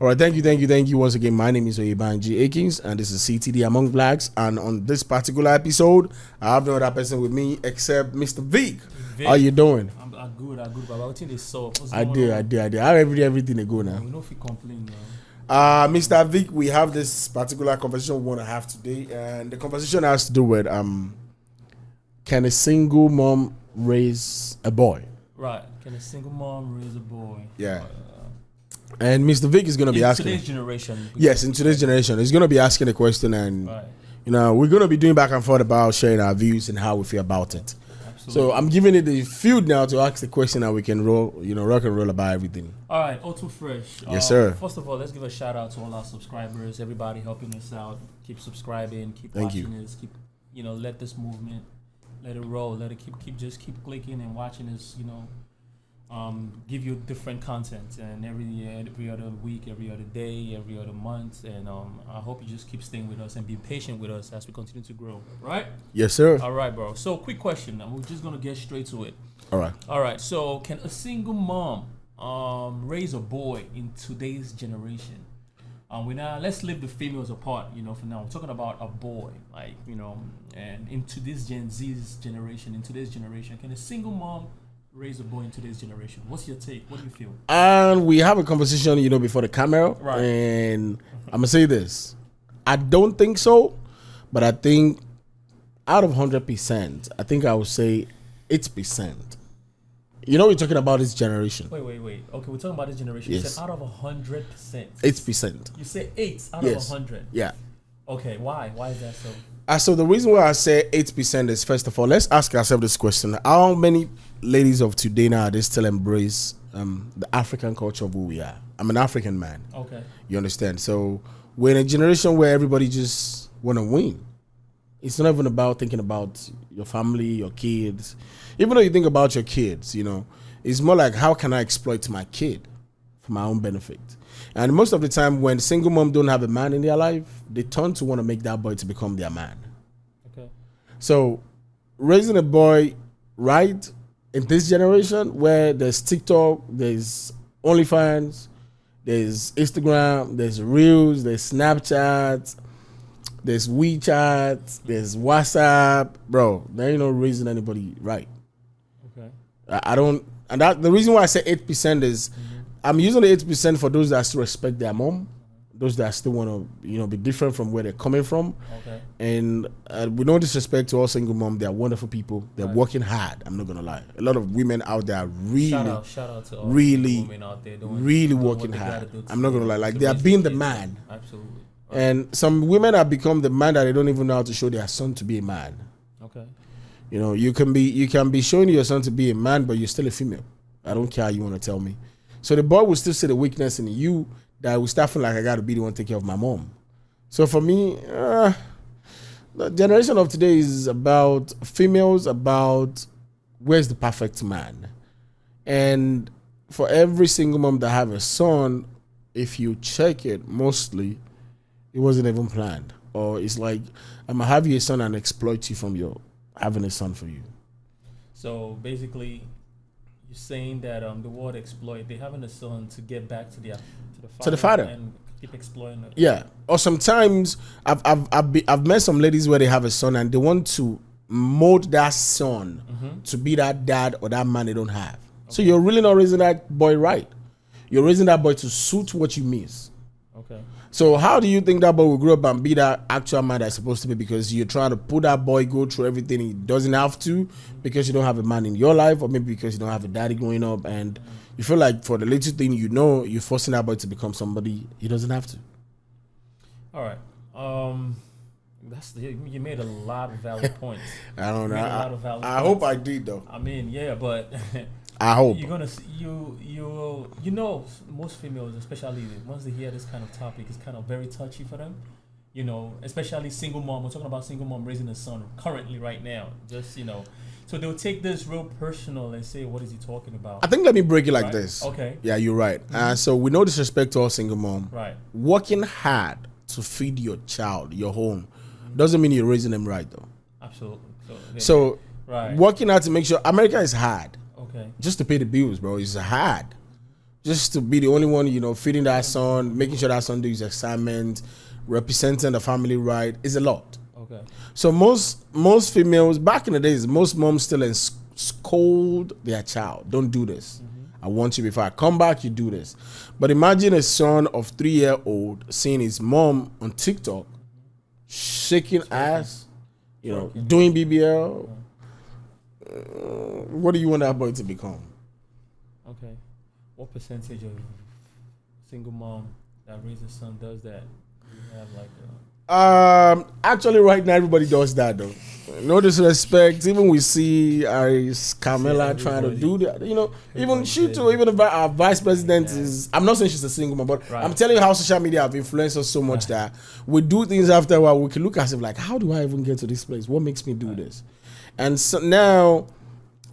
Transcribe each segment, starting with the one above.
All right, thank you once again. My name is Oyebanji Akins, and this is CTDAmongBlacks. And on this particular episode, I have no other person with me except Mr. Vic. How you doing? I'm good. But I think it's so. I did. How everything they go now? We know if you complain Mr. Vic, we have this particular conversation we want to have today, and the conversation has to do with can a single mom raise a boy? Right. Can a single mom raise a boy? Yeah. And Mr. Vic is going to be asking. In today's generation. Yes, in today's generation. He's going to be asking a question, and Right. we're going to be doing back and forth about sharing our views and how we feel about it. Absolutely. So I'm giving it the field now to ask the question, and we can roll, rock and roll about everything. All right. All too fresh. Yes, sir. First of all, let's give a shout out to all our subscribers, everybody helping us out. Keep subscribing, keep Thank watching us, keep let this movement, let it roll, let it keep clicking and watching us, give you different content and every other week, every other day, every other month, and I hope you just keep staying with us and be patient with us as we continue to grow. Right? Yes, sir. All right, bro. So, quick question. We're just gonna get straight to it. All right. So, can a single mom raise a boy in today's generation? Let's leave the females apart. For now, we're talking about a boy, and into this Gen Z's generation, in today's generation, can a single mom raise a boy in today's generation? What's your take? What do you feel? And we have a conversation, before the camera. Right. And I'm going to say this. I don't think so, but I think out of 100%, I think I would say 8%. We're talking about this generation. Wait. Okay, we're talking about this generation. Yes. You said out of 100%. 8%. You say 8 out Yes. of 100. Yeah. Okay, why? Why is that so? So the reason why I say 8% is, first of all, let's ask ourselves this question. How many ladies of today nowadays still embrace the African culture of who we are? I'm an African man. Okay. You understand? So we're in a generation where everybody just want to win. It's not even about thinking about your family, your kids. Even though you think about your kids, it's more like, how can I exploit my kid for my own benefit? And most of the time, when single mom don't have a man in their life, they turn to want to make that boy to become their man. Okay. So raising a boy right in this generation, where there's TikTok, there's OnlyFans, there's Instagram, there's Reels, there's Snapchat, there's WeChat, there's WhatsApp, bro, there ain't no raising anybody right. Okay. I don't, and that the reason why I say 8% is, I'm using the 8% for those that still respect their mom, those that still want to, be different from where they're coming from. Okay. And with no disrespect to all single moms, they're wonderful people. They're working hard. I'm not gonna lie. A lot of women out there are really, shout out to all really, women out there really doing working what they hard. gotta do I'm not gonna lie. Like, to they are raise being their the kids. man. Absolutely. Right. And some women have become the man that they don't even know how to show their son to be a man. Okay. You can be showing your son to be a man, but you're still a female. I don't care how you want to tell me. So the boy will still see the weakness in you that will start feeling like, I got to be the one to take care of my mom. So for me, the generation of today is about females, about where's the perfect man. And for every single mom that have a son, if you check it, mostly, it wasn't even planned. Or it's like, I'm going to have you a son and exploit you from your having a son for you. So basically, you're saying that the word exploit, they having a son to get back to the father and keep exploiting it. Yeah. Or sometimes I've met some ladies where they have a son and they want to mold that son to be that dad or that man they don't have. Okay. So you're really not raising that boy right. You're raising that boy to suit what you miss. Okay. So how do you think that boy will grow up and be that actual man that's supposed to be, because you're trying to put that boy go through everything he doesn't have to, because you don't have a man in your life, or maybe because you don't have a daddy growing up, and you feel like for the little thing you're forcing that boy to become somebody he doesn't have to. All right. You made a lot of valid points. I don't know. I hope I did though. I mean, yeah, but I hope you're gonna most females, especially once they hear this kind of topic, it's kind of very touchy for them. Especially single mom. We're talking about single mom raising a son currently right now. So they'll take this real personal and say, "What is he talking about?" I think let me break it like this. Okay. Yeah, you're right. So with no disrespect to all single mom, right? Working hard to feed your child, your home, doesn't mean you're raising them right though. Absolutely. So right. Working hard to make sure America is hard. Okay. Just to pay the bills, bro, is hard. just to be the only one, feeding that son, making sure that son does his assignment, representing the family right is a lot. Okay. So most females back in the days, most moms still scold their child. Don't do this. I want you before I come back. You do this. But imagine a son of 3-year-old seeing his mom on TikTok, shaking ass, doing BBL. What do you want that boy to become? Okay. What percentage of single mom that raises a son does that? You have like actually right now everybody does that though. No disrespect. Even we see Carmela trying to do that. Even she too. Even our vice president is. I'm not saying she's a single mom, but I'm telling you how social media have influenced us so much that we do things after a while. We can look at it like, how do I even get to this place? What makes me do this? And so now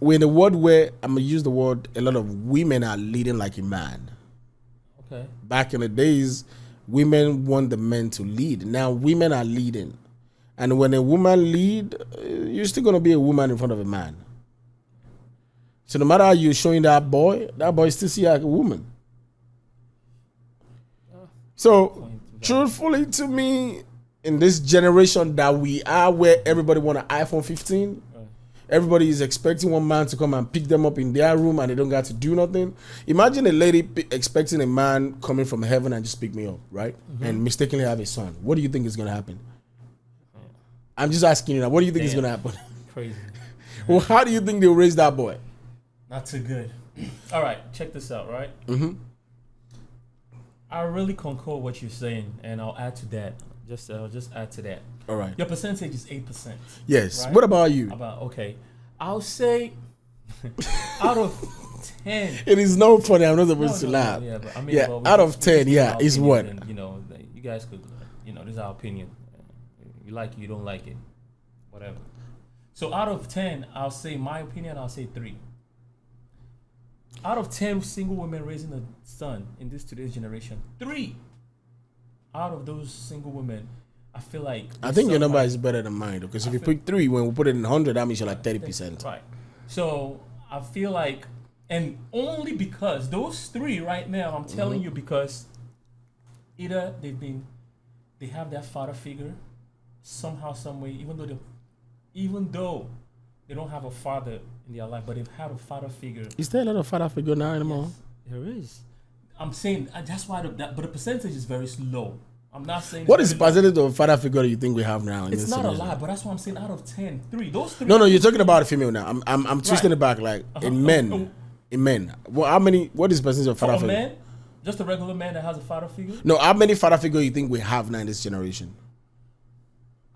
we're in a world where I'm gonna use the word. A lot of women are leading like a man. Okay. Back in the days, women want the men to lead. Now women are leading. And when a woman lead, you're still going to be a woman in front of a man. So no matter how you're showing that boy still see like a woman. So truthfully to me, in this generation that we are where everybody want an iPhone 15, everybody is expecting one man to come and pick them up in their room and they don't got to do nothing. Imagine a lady expecting a man coming from heaven and just pick me up, right? And mistakenly have a son. What do you think is going to happen? I'm just asking you now. What do you think is going to happen? Crazy. Well, how do you think they'll raise that boy? Not too good. All right, check this out, right? I really concur what you're saying, and I'll add to that. I'll just add to that. All right. Your percentage is 8%. Yes. Right? What about you? Okay. I'll say out of 10. It is no funny. I'm not supposed to laugh. Yeah, but I mean, out of 10, is what? And, you guys could, this is our opinion. You like it, you don't like it, whatever. So out of 10, I'll say my opinion. I'll say 3. Out of 10 single women raising a son in today's generation, 3 out of those single women, I feel like I think your number is better than mine because if you put 3, when we put it in 100, that means you're like 30%. Right. So I feel like, and only because those 3 right now, I'm telling you, because either they have that father figure somehow, some way, even though they don't have a father in their life, but they've had a father figure. Is there a lot of father figure now anymore? Yes, there is. I'm saying that's why, but the percentage is very low. I'm not saying. What is the percentage of father figure you think we have now? It's not a lot, but that's why I'm saying out of 10, 3. Those 3. No, you're talking about a female now. I'm twisting it back, like in men. In men, what is the percentage of father figure? Man, just a regular man that has a father figure. No, how many father figure you think we have now in this generation?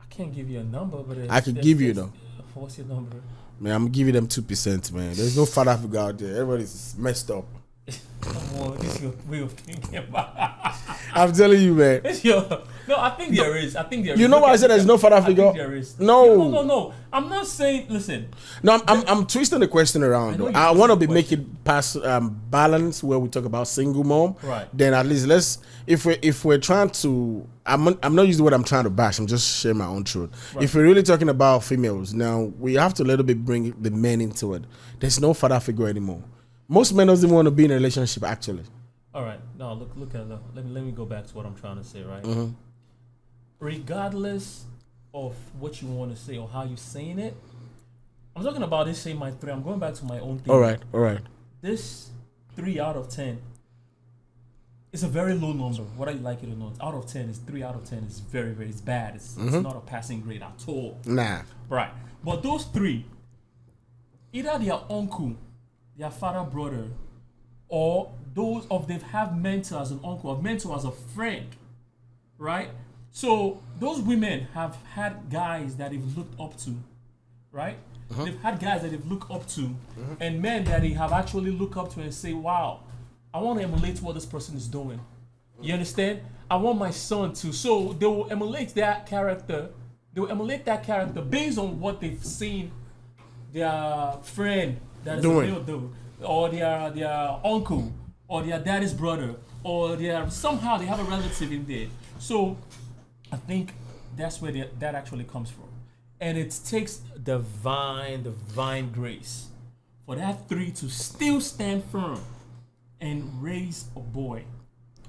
I can't give you a number, but I can give you though. What's your number? Man, I'm giving them 2%, man. There's no father figure out there. Everybody's messed up. Well, this is your way of thinking about. I'm telling you, man. No, I think there is. You know why I said there's no father figure? I think there is. No. I'm not saying. Listen. No, I'm twisting the question around. Though. I want to be making past balance where we talk about single mom. Right. Then at least if we're trying to, I'm not using the word I'm trying to bash. I'm just sharing my own truth. Right. If we're really talking about females, now we have to a little bit bring the men into it. There's no father figure anymore. Most men doesn't want to be in a relationship, actually. All right. No, look at let me go back to what I'm trying to say, right? Regardless of what you want to say or how you're saying it, I'm talking about this saying my 3. I'm going back to my own thing. All right. This 3 out of 10 is a very low number. Whether you like it or not, out of 10 is 3 out of 10 is very, very bad. It's not a passing grade at all. Nah. Right. But those 3, either their uncle, their father, brother, or those of they've have mentor as an uncle, or mentor as a friend, right? So those women have had guys that they've looked up to, right? They've had guys that they've looked up to, and men that they have actually looked up to and say, wow, I want to emulate what this person is doing. You understand? I want my son to. So they will emulate that character. They will emulate that character based on what they've seen their friend that is doing, or their uncle, or their daddy's brother, or somehow they have a relative in there. So I think that's where that actually comes from. And it takes divine grace for that 3 to still stand firm and raise a boy,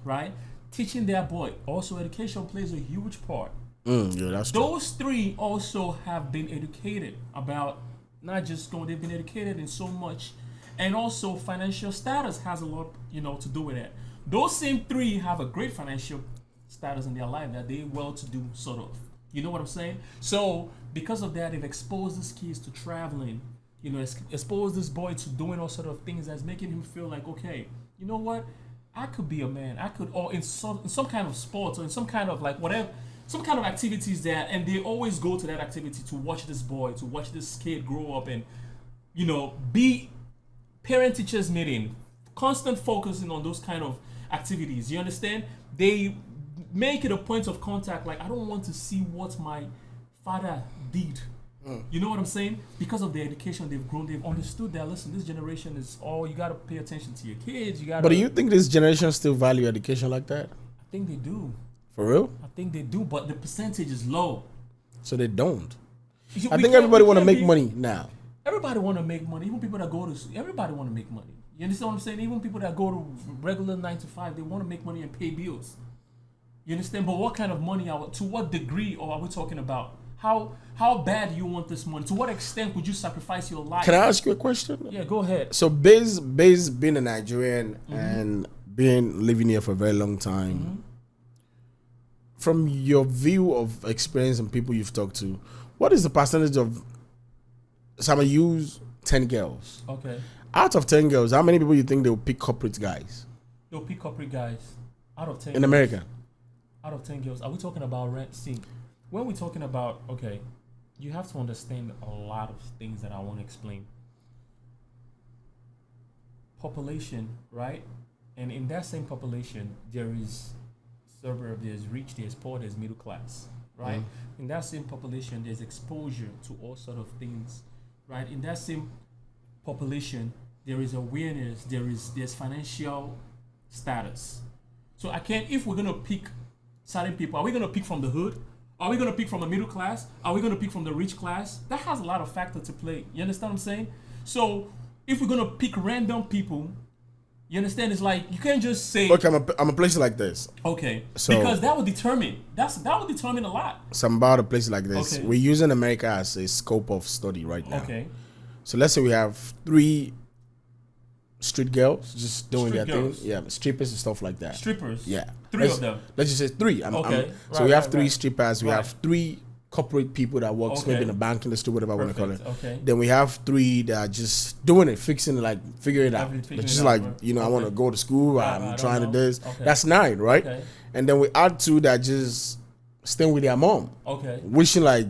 right? Teaching their boy. Also, education plays a huge part. Yeah, that's true. Those three also have been educated about not just going, they've been educated in so much, and also financial status has a lot, to do with it. Those same three have a great financial status in their life that they well-to-do, sort of. You know what I'm saying? So because of that, they've exposed these kids to traveling. Exposed this boy to doing all sort of things that's making him feel like, okay, you know what? I could be a man. I could, or in some kind of sports or in some kind of like whatever, some kind of activities there, and they always go to that activity to watch this boy, to watch this kid grow up and, be parent-teachers meeting, constant focusing on those kind of activities. You understand? They make it a point of contact. Like, I don't want to see what my father did. You know what I'm saying? Because of their education, they've grown, they've understood that, listen, this generation is all, you got to pay attention to your kids. But do you think this generation still value education like that? I think they do. For real? I think they do, but the percentage is low. So they don't. I think everybody want to make money now. Everybody want to make money. Even people that go to, everybody want to make money. You understand what I'm saying? Even people that go to regular 9 to 5, they want to make money and pay bills. You understand? But what kind of money, to what degree are we talking about? How bad do you want this money? To what extent would you sacrifice your life? Can I ask you a question? Yeah, go ahead. So Biz being a Nigerian and living here for a very long time, from your view of experience and people you've talked to, what is the percentage of, so I'm going to use 10 girls. Okay. Out of 10 girls, how many people you think they will pick corporate guys? They'll pick corporate guys. Out of 10 in America? Out of 10 girls. Are we talking about rent? See, when we're talking about, okay, you have to understand a lot of things that I want to explain. Population, right? And in that same population, there is suburb, there's rich, there's poor, there's middle class, right? In that same population, there's exposure to all sort of things, right? In that same population, there is awareness, there's financial status. So I can't, if we're gonna pick certain people, are we gonna pick from the hood? Are we gonna pick from the middle class? Are we gonna pick from the rich class? That has a lot of factor to play. You understand what I'm saying? So if we're gonna pick random people, you understand? It's like you can't just say. Okay, I'm a place like this. Okay, so because that will determine. That will determine a lot. So I'm about a place like this. Okay. We're using America as a scope of study right now. Okay. So let's say we have 3 street girls just doing Street their girls. thing. Yeah, strippers and stuff like that. Strippers. Yeah. 3 of them. Let's just say 3. Okay. So we have 3 strippers. We have 3 corporate people that works Okay. maybe in the bank industry, whatever I want to call it. Okay. Then we have 3 that are just doing it, fixing it, like figuring it out. Figuring It's it just out, like, right. I want to go to school. Right, I I'm don't trying to know. do this. Okay. That's 9, right? Okay. And then we add 2 that just staying with their mom. Okay. Wishing like,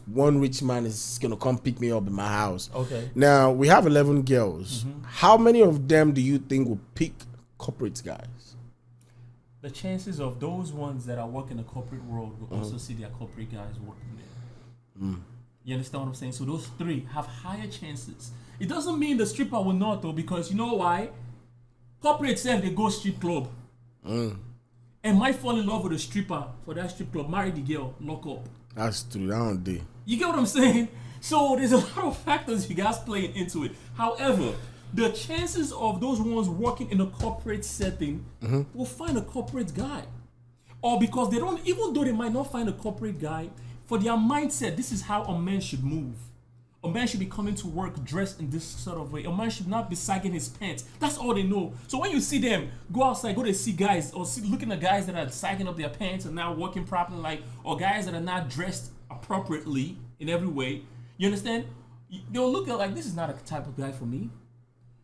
one rich man is going to come pick me up in my house. Okay. Now, we have 11 girls. How many of them do you think will pick corporate guys? The chances of those ones that are working in the corporate world will also see their corporate guys working there. You understand what I'm saying? So those 3 have higher chances. It doesn't mean the stripper will not, though, because you know why? Corporate self, they go strip club. And might fall in love with a stripper for that strip club, marry the girl, lock up. That's true. That one day. You get what I'm saying? So there's a lot of factors you guys playing into it. However, the chances of those ones working in a corporate setting will find a corporate guy. Or because they don't, even though they might not find a corporate guy, for their mindset, this is how a man should move. A man should be coming to work dressed in this sort of way. A man should not be sagging his pants. That's all they know. So when you see them go outside, go to see guys, or looking at guys that are sagging up their pants and not working properly, or guys that are not dressed appropriately in every way, you understand? They'll look at like, this is not a type of guy for me.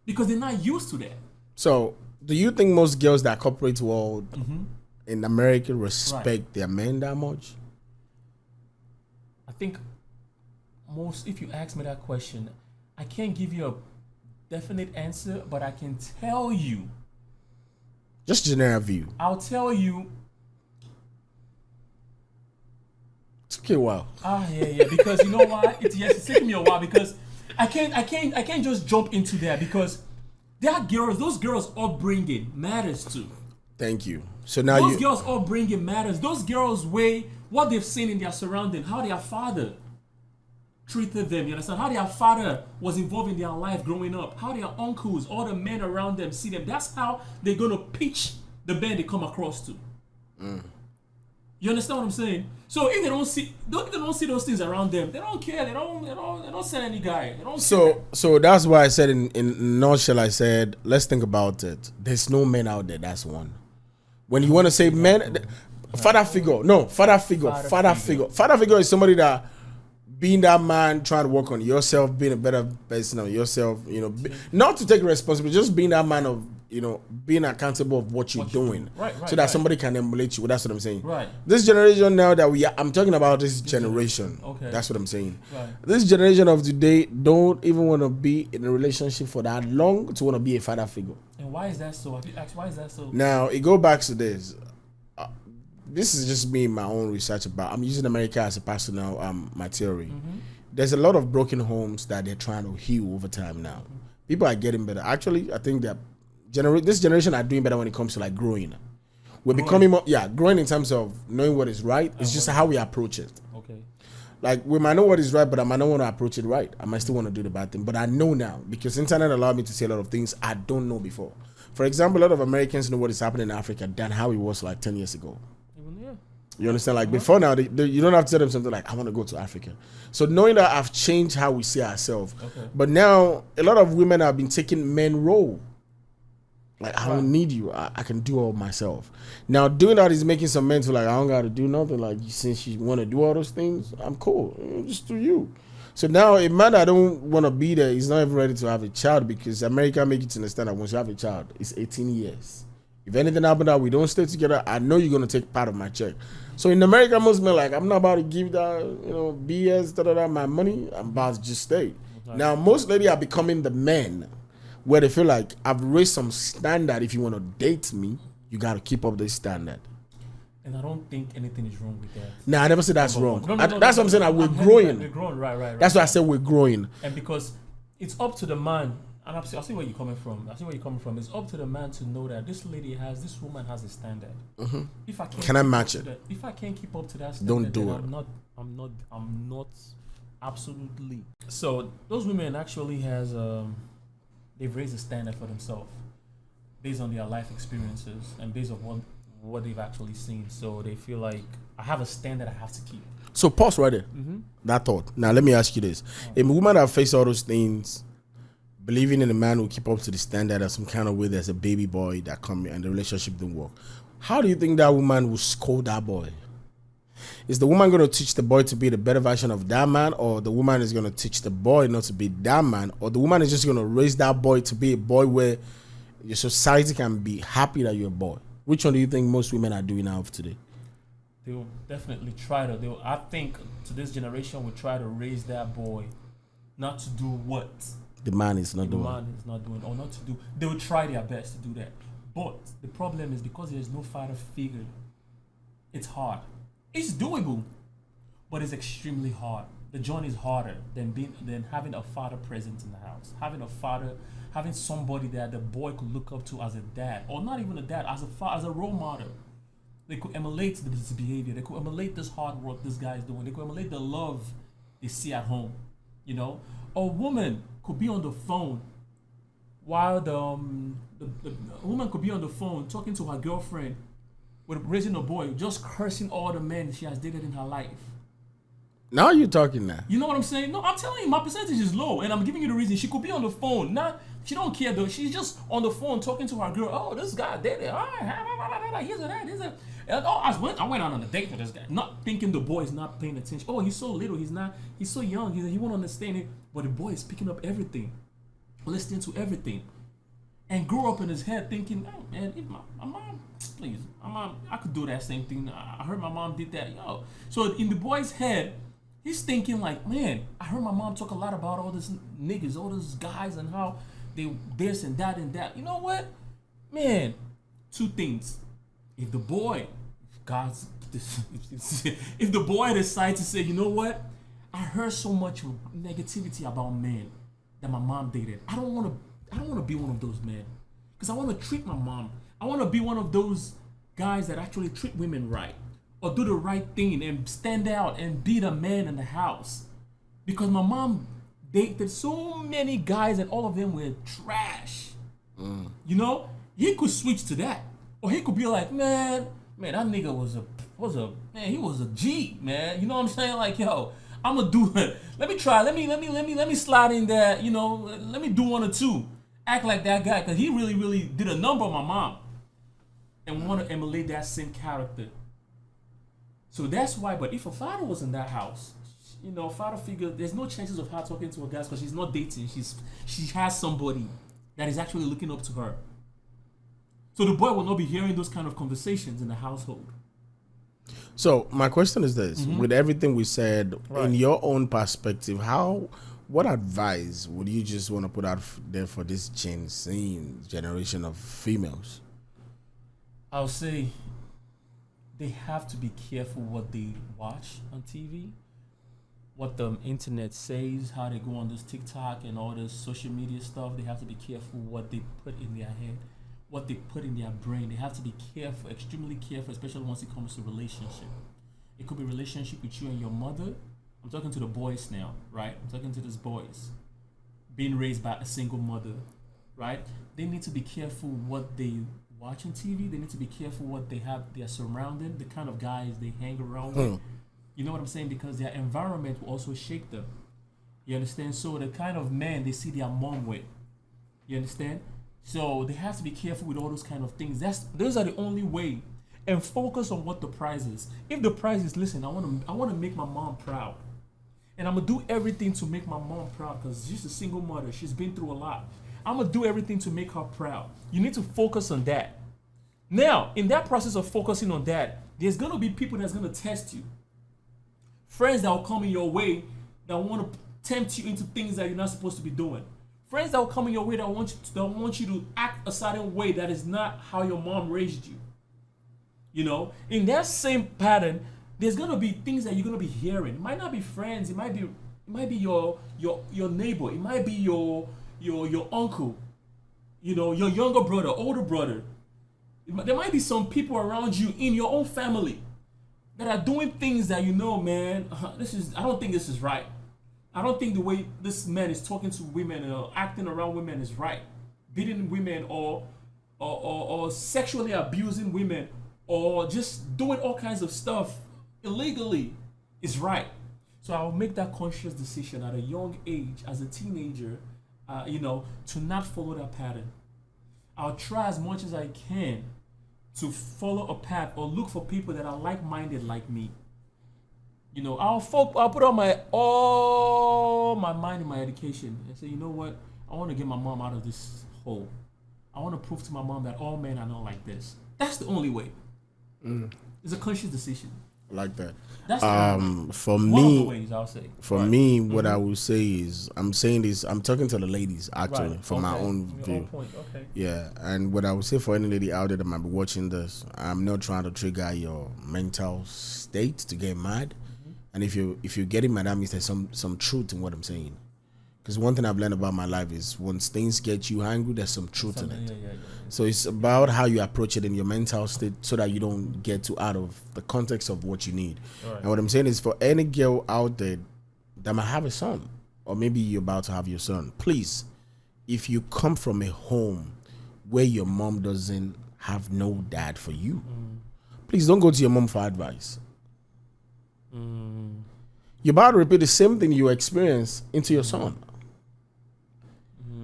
Because they're not used to that. So, do you think most girls that corporate world in America respect their men that much? I think most, if you ask me that question, I can't give you a definite answer, but I can tell you. Just general view. I'll tell you. It's okay, wow. Yeah, because you know why? It's taking me a while because I can't just jump into that because those girls upbringing matters too. Thank you. So now those girls upbringing matters. Those girls weigh what they've seen in their surrounding, how their father treated them. You understand? How their father was involved in their life growing up. How their uncles, all the men around them see them. That's how they're gonna pitch the man they come across to. You understand what I'm saying? So if they don't see those things around them, they don't care. They don't send any guy. They don't. So that's why I said in nutshell, I said, let's think about it. There's no men out there. That's one. When you want to say men, father figure is somebody that being that man, trying to work on yourself, being a better person of yourself. You know, not to take responsibility, just being that man of, you know, being accountable of what you're doing, so that somebody can emulate you. That's what I'm saying. Right. This generation now that I'm talking about this generation. Okay. That's what I'm saying. Right. This generation of today don't even want to be in a relationship for that long to want to be a father figure. And why is that so? Have you asked why is that so? Now it go back to this. This is just me, my own research about. I'm using America as a personal my theory. There's a lot of broken homes that they're trying to heal over time now. People are getting better. Actually, I think that this generation are doing better when it comes to like growing. We're becoming more, growing in terms of knowing what is right. It's just how we approach it. Okay. Like we might know what is right, but I might not want to approach it right. I might still want to do the bad thing. But I know now because internet allowed me to see a lot of things I don't know before. For example, a lot of Americans know what is happening in Africa than how it was like 10 years ago. Yeah. You understand? Like before now, you don't have to tell them something like, I want to go to Africa. So knowing that I've changed how we see ourselves. Okay. But now a lot of women have been taking men role. Like, I don't need you. I can do all myself. Now, doing that is making some men feel like, I don't got to do nothing. Like, since you want to do all those things, I'm cool. Just do you. So now, a man that don't want to be there, he's not even ready to have a child because America makes you to understand that once you have a child, it's 18 years. If anything happens that we don't stay together, I know you're going to take part of my check. So in America, most men like, I'm not about to give that, BS, my money. I'm about to just stay. Okay. Now, most ladies are becoming the men where they feel like I've raised some standard. If you want to date me, you got to keep up this standard. And I don't think anything is wrong with that. Nah, I never said that's wrong. That's what I'm saying. We're growing. We're growing, right. That's why I said we're growing. And because it's up to the man, and I see where you're coming from. It's up to the man to know that this woman has a standard. Mm-hmm. If I can't match it? If I can't keep up to that standard, don't do it. I'm not absolutely. So those women actually has they've raised a standard for themselves based on their life experiences and based on what they've actually seen. So they feel like I have a standard I have to keep. So pause right there. Mm-hmm. That thought. Now let me ask you this: a woman that faced all those things, believing in a man who keep up to the standard of some kind of way, there's a baby boy that come and the relationship don't work. How do you think that woman will scold that boy? Is the woman going to teach the boy to be the better version of that man, or the woman is going to teach the boy not to be that man, or the woman is just going to raise that boy to be a boy where your society can be happy that you're a boy? Which one do you think most women are doing now today? They'll definitely try to. I think to this generation will try to raise that boy not to do what the man is not doing. Or not to do. They will try their best to do that. But the problem is because there's no father figure, it's hard. It's doable, but it's extremely hard. The journey is harder than having a father present in the house. Having somebody that the boy could look up to as a dad, or not even a dad, as a role model. They could emulate this behavior. They could emulate this hard work this guy is doing. They could emulate the love they see at home. You know, a woman could be on the phone while the woman could be on the phone talking to her girlfriend with raising a boy, just cursing all the men she has dated in her life. Now you're talking now. You know what I'm saying? No, I'm telling you, my percentage is low, and I'm giving you the reason. She could be on the phone. She don't care though. She's just on the phone talking to her girl. Oh, this guy dated. Here's that. I went out on a date with this guy, not thinking the boy is not paying attention. Oh, he's so little. He's so young. He won't understand it. But the boy is picking up everything, listening to everything, and grew up in his head thinking, oh man, if my mom, please, my mom, I could do that same thing. I heard my mom did that. So in the boy's head, he's thinking like, man, I heard my mom talk a lot about all these niggas, all these guys, and how they this and that and that. You know what, man? Two things. If the boy, if the boy decides to say, you know what, I heard so much negativity about men that my mom dated. I don't want to be one of those men, because I want to treat my mom. I want to be one of those guys that actually treat women right, or do the right thing and stand out and be the man in the house. because my mom dated so many guys and all of them were trash. You know, he could switch to that, or he could be like, man, that nigga was a G, man. You know what I'm saying? Like, yo, I'm gonna do it. Let me try. Let me slide in there. You know, let me do one or two. Act like that guy, because he really did a number on my mom, and want to emulate that same character. So that's why. But if a father was in that house, you know, father figure, there's no chances of her talking to a guy because she's not dating. She has somebody that is actually looking up to her. So the boy will not be hearing those kind of conversations in the household. So my question is this: with everything we said, Right. in your own perspective, what advice would you just want to put out there for this Gen Z generation of females? I'll say they have to be careful what they watch on TV, what the internet says, how they go on this TikTok and all this social media stuff. They have to be careful what they put in their head, what they put in their brain. They have to be careful, extremely careful, especially once it comes to relationship. It could be relationship with you and your mother. I'm talking to the boys now, right? I'm talking to these boys being raised by a single mother, right? They need to be careful what they watch on TV. They need to be careful what they have, their surrounding, the kind of guys they hang around with. You know what I'm saying? Because their environment will also shape them. You understand? So the kind of man they see their mom with. You understand? So they have to be careful with all those kind of things. Those are the only way. And focus on what the prize is. If the prize is, listen, I want to make my mom proud. And I'm going to do everything to make my mom proud because she's a single mother. She's been through a lot. I'm going to do everything to make her proud. You need to focus on that. Now, in that process of focusing on that, there's going to be people that's going to test you. Friends that will come in your way that want to tempt you into things that you're not supposed to be doing. Friends that will come in your way that want you to act a certain way that is not how your mom raised you. You know, in that same pattern, there's gonna be things that you're gonna be hearing. It might not be friends. It might be your neighbor. It might be your uncle. You know, your younger brother, older brother. There might be some people around you in your own family that are doing things that you know, man. I don't think this is right. I don't think the way this man is talking to women or acting around women is right. Beating women or sexually abusing women or just doing all kinds of stuff illegally is right. So I'll make that conscious decision at a young age, as a teenager, to not follow that pattern. I'll try as much as I can to follow a path or look for people that are like-minded like me. You know, I'll put all my mind in my education and say, you know what? I want to get my mom out of this hole. I want to prove to my mom that all men are not like this. That's the only way. It's a conscious decision. I like that. That's one of the ways I'll say. For me, what I will say is, I'm talking to the ladies actually from my own view. Own point. Okay. Yeah, and what I would say for any lady out there that might be watching this, I'm not trying to trigger your mental state to get mad. And if you're getting mad, that means there's some truth in what I'm saying. Because one thing I've learned about my life is when things get you angry, there's some truth in it. Yeah. So it's about how you approach it in your mental state so that you don't get too out of the context of what you need. Right. And what I'm saying is, for any girl out there that might have a son, or maybe you're about to have your son, please, if you come from a home where your mom doesn't have no dad for you, please don't go to your mom for advice. You're about to repeat the same thing you experienced into your son.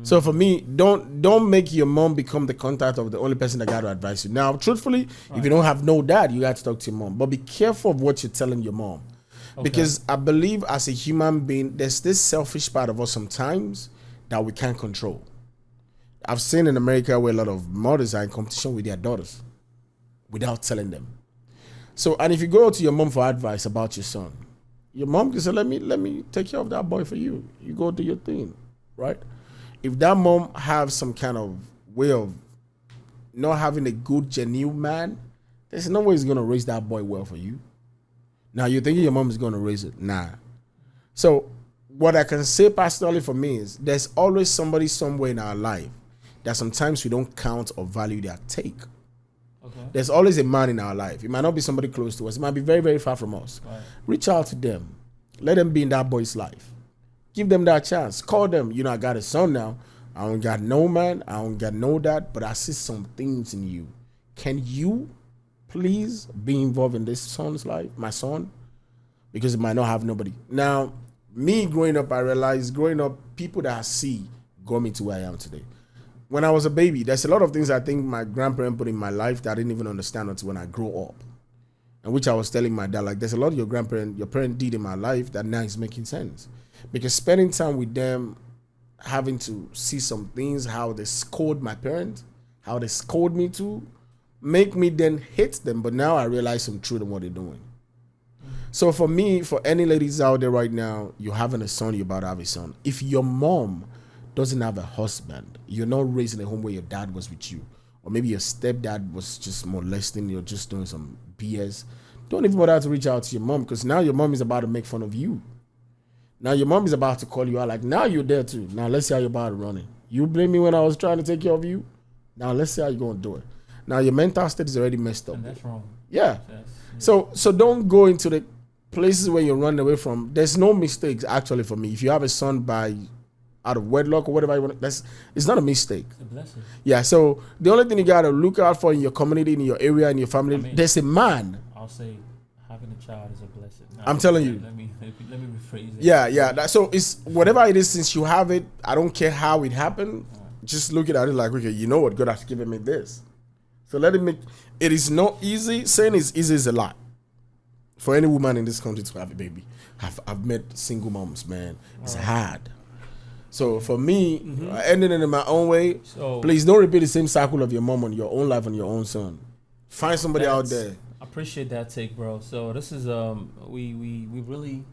So for me, don't make your mom become the contact of the only person that got to advise you. Now, truthfully, if you don't have no dad, you got to talk to your mom. But be careful of what you're telling your mom. Okay. Because I believe as a human being, there's this selfish part of us sometimes that we can't control. I've seen in America where a lot of mothers are in competition with their daughters without telling them. So, and if you go to your mom for advice about your son, your mom can say, let me take care of that boy for you. You go do your thing, right? If that mom has some kind of way of not having a good, genuine man, there's no way he's going to raise that boy well for you. Now, you're thinking your mom is going to raise it. Nah. So, what I can say personally for me is there's always somebody somewhere in our life that sometimes we don't count or value their take. Okay. There's always a man in our life. It might not be somebody close to us. It might be very, very far from us. Right. Reach out to them. Let them be in that boy's life. Give them that chance. Call them. You know, I got a son now. I don't got no man. I don't got no dad, but I see some things in you. Can you please be involved in this son's life, my son? Because it might not have nobody. Now, me growing up, I realized people that I see got me to where I am today. When I was a baby, there's a lot of things I think my grandparents put in my life that I didn't even understand until when I grew up. And which I was telling my dad, like, there's a lot of your parent did in my life that now is making sense. Because spending time with them, having to see some things, how they scold my parents, how they scold me too, make me then hate them. But now I realize some truth in what they're doing. So for me, for any ladies out there right now, you're having a son, you're about to have a son. If your mom doesn't have a husband, you're not raised in a home where your dad was with you, or maybe your stepdad was just molesting, you're just doing some BS, don't even bother to reach out to your mom, because now your mom is about to make fun of you. Now your mom is about to call you out, like, now you're there too. Now let's see how you're about to run it. You blame me when I was trying to take care of you. Now let's see how you're going to do it. Now your mental state is already messed up. And that's wrong. Yeah. So don't go into the places where you're running away from. There's no mistakes actually for me. If you have a son out of wedlock or whatever you want, it's not a mistake. It's a blessing. Yeah. So the only thing you gotta look out for in your community, in your area, in your family, there's a man. I'll say having a child is a blessing. I'm telling you. Let me rephrase it. Yeah. So it's whatever it is. Since you have it, I don't care how it happened. Just look at it like, okay, you know what? God has given me this. So let it make. It is not easy. Saying it's easy is a lot. For any woman in this country to have a baby, I've met single moms, man. It's hard. So for me, ending it in my own way, so please don't repeat the same cycle of your mom on your own life and your own son. Find somebody out there. I appreciate that take, bro. So this is we really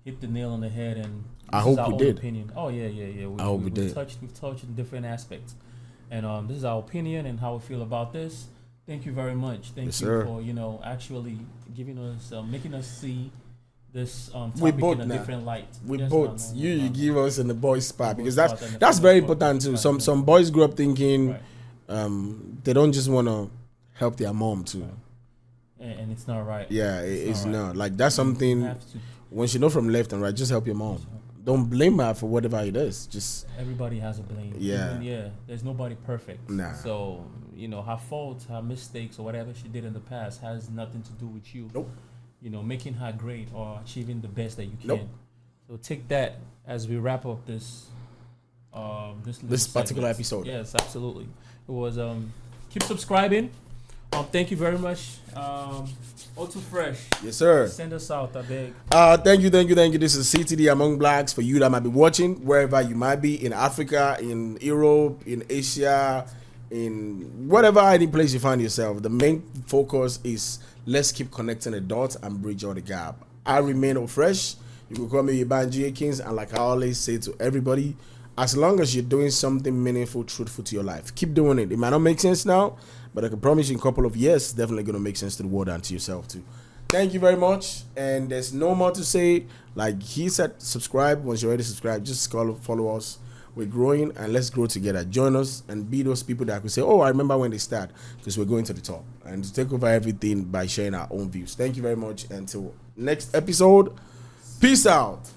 hit the nail on the head, and I hope we did. Opinion. Oh yeah. I hope we did. We've touched in different aspects, and this is our opinion and how we feel about this. Thank you very much. Thank you for actually giving us making us see this topic in a different light. We both you give us in the boys spot, because that's very important too. Some boys grow up thinking they don't just want to help their mom too, and it's not right. Yeah, it's not. Like that's something once you know from left and right, just help your mom. Don't blame her for whatever it is. Just everybody has a blame. Yeah. There's nobody perfect. Nah. So her faults, her mistakes, or whatever she did in the past has nothing to do with you. Nope. Making her great or achieving the best that you can. Nope. So take that as we wrap up this particular episode. Yes, absolutely. It was keep subscribing. Thank you very much. All Too Fresh. Yes, sir. Send us out, I beg. Thank you. This is CTDAmongBlacks for you that might be watching, wherever you might be, in Africa, in Europe, in Asia, in whatever any place you find yourself. The main focus is let's keep connecting the dots and bridge all the gap. I remain fresh. You can call me Oyebanji Akins, and like I always say to everybody, as long as you're doing something meaningful, truthful to your life, keep doing it. It might not make sense now, but I can promise you in a couple of years, it's definitely going to make sense to the world and to yourself too. Thank you very much. And there's no more to say. Like he said, subscribe. Once you're already subscribed, just follow us. We're growing, and let's grow together. Join us and be those people that could say, oh, I remember when they start, because we're going to the top. And to take over everything by sharing our own views. Thank you very much. Until next episode, peace out.